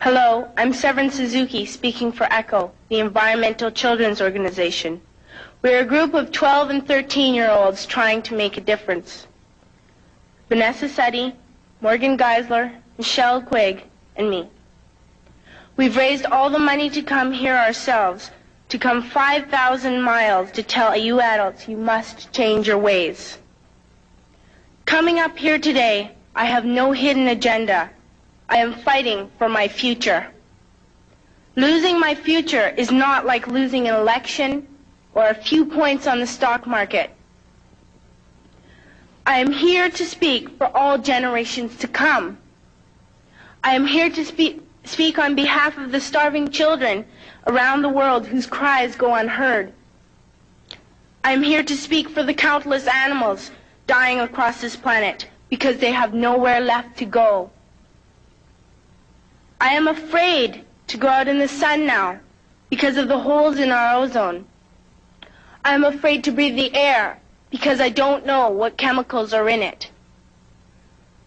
Hello, I'm Severne Suzuki, speaking for ECHO, the Environmental Children's Organization. We're a group of 12 and 13-year-olds trying to make a difference. Vanessa Seti, Morgan Geisler, Michelle Quigg, and me. We've raised all the money to come here ourselves, to come 5,000 miles to tell you adults you must change your ways. Coming up here today, I have no hidden agenda. I am fighting for my future. Losing my future is not like losing an election or a few points on the stock market. I am here to speak for all generations to come. I am here to speak on behalf of the starving children around the world whose cries go unheard. I am here to speak for the countless animals dying across this planet because they have nowhere left to go. I am afraid to go out in the sun now because of the holes in our ozone. I am afraid to breathe the air because I don't know what chemicals are in it.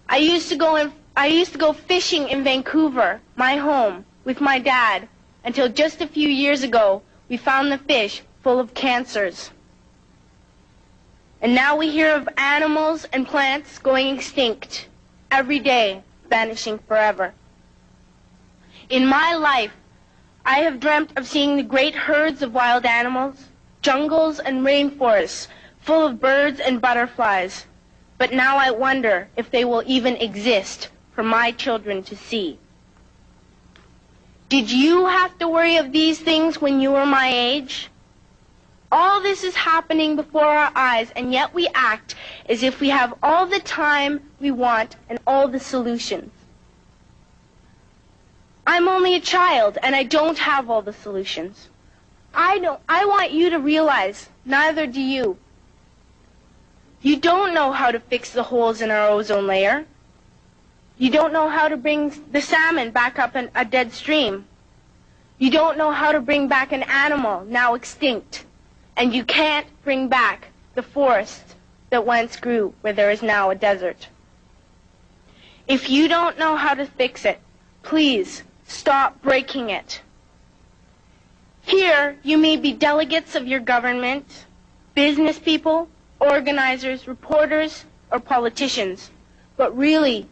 I used to go fishing in Vancouver, my home, with my dad, until just a few years ago we found the fish full of cancers. And now we hear of animals and plants going extinct, every day vanishing forever. In my life, I have dreamt of seeing the great herds of wild animals, jungles and rainforests full of birds and butterflies. But now I wonder if they will even exist for my children to see. Did you have to worry of these things when you were my age? All this is happening before our eyes, and yet we act as if we have all the time we want and all the solutions. I'm only a child, and I don't have all the solutions. I want you to realize, neither do you. You don't know how to fix the holes in our ozone layer. You don't know how to bring the salmon back up a dead stream. You don't know how to bring back an animal now extinct. And you can't bring back the forest that once grew where there is now a desert. If you don't know how to fix it, please stop breaking it. Here, you may be delegates of your government, business people, organizers, reporters, or politicians, but really,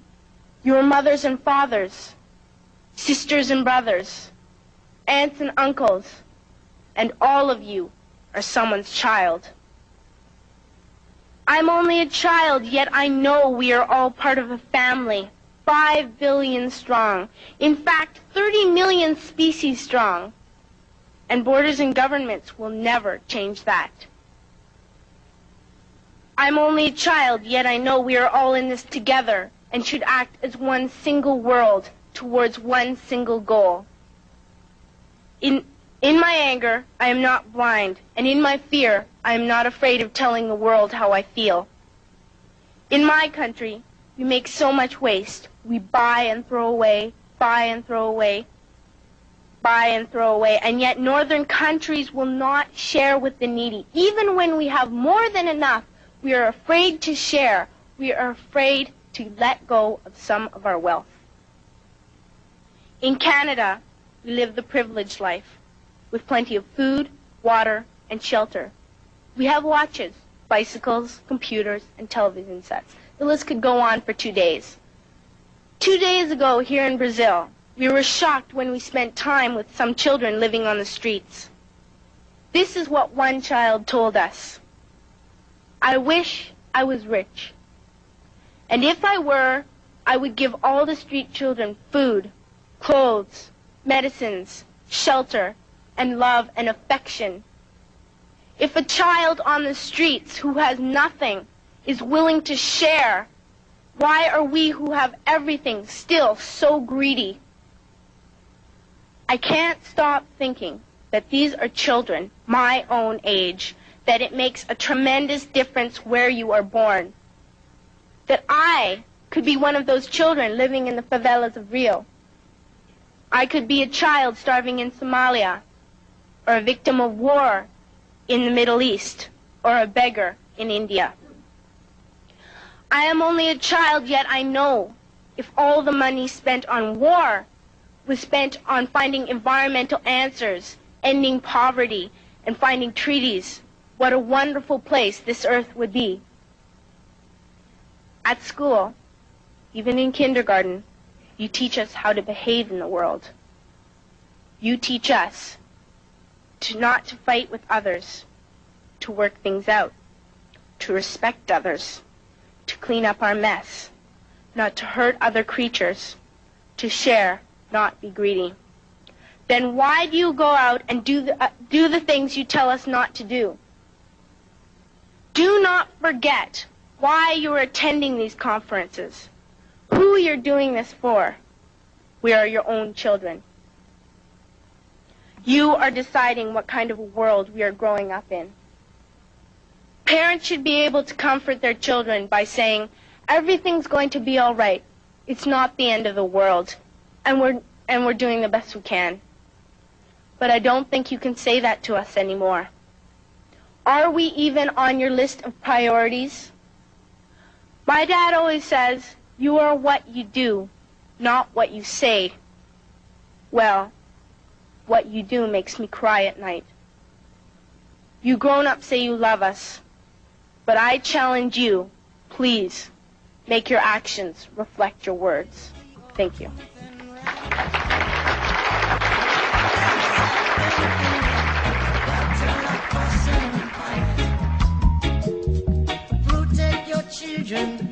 your mothers and fathers, sisters and brothers, aunts and uncles, and all of you are someone's child. I'm only a child, yet I know we are all part of a family, 5 billion strong. In fact, 30 million species strong. And borders and governments will never change that. I'm only a child, yet I know we are all in this together and should act as one single world towards one single goal. In my anger, I am not blind, and in my fear, I am not afraid of telling the world how I feel. In my country, we make so much waste. We buy and throw away, buy and throw away, buy and throw away, and yet northern countries will not share with the needy. Even when we have more than enough, we are afraid to share. We are afraid to let go of some of our wealth. In Canada, we live the privileged life, with plenty of food, water, and shelter. We have watches, bicycles, computers, and television sets. The list could go on for 2 days. 2 days ago here in Brazil, we were shocked when we spent time with some children living on the streets. This is what one child told us. I wish I was rich. And if I were, I would give all the street children food, clothes, medicines, shelter, and love and affection. If a child on the streets who has nothing is willing to share, why are we who have everything still so greedy? I can't stop thinking that these are children my own age, that it makes a tremendous difference where you are born. That I could be one of those children living in the favelas of Rio. I could be a child starving in Somalia, or a victim of war in the Middle East, or a beggar in India. I am only a child, yet I know if all the money spent on war was spent on finding environmental answers, ending poverty, and finding treaties, what a wonderful place this earth would be. At school, even in kindergarten, you teach us how to behave in the world. You teach us not to fight with others, to work things out, to respect others, to clean up our mess, not to hurt other creatures, to share, not be greedy. Then why do you go out and do the things you tell us not to do? Do not forget why you are attending these conferences, who you're doing this for. We are your own children. You are deciding what kind of a world we are growing up in. Parents should be able to comfort their children by saying, everything's going to be all right. It's not the end of the world, and we're doing the best we can. But I don't think you can say that to us anymore. Are we even on your list of priorities? My dad always says, you are what you do, not what you say. Well, what you do makes me cry at night. You grown-ups say you love us, but I challenge you, please, make your actions reflect your words. Thank you. Protect your children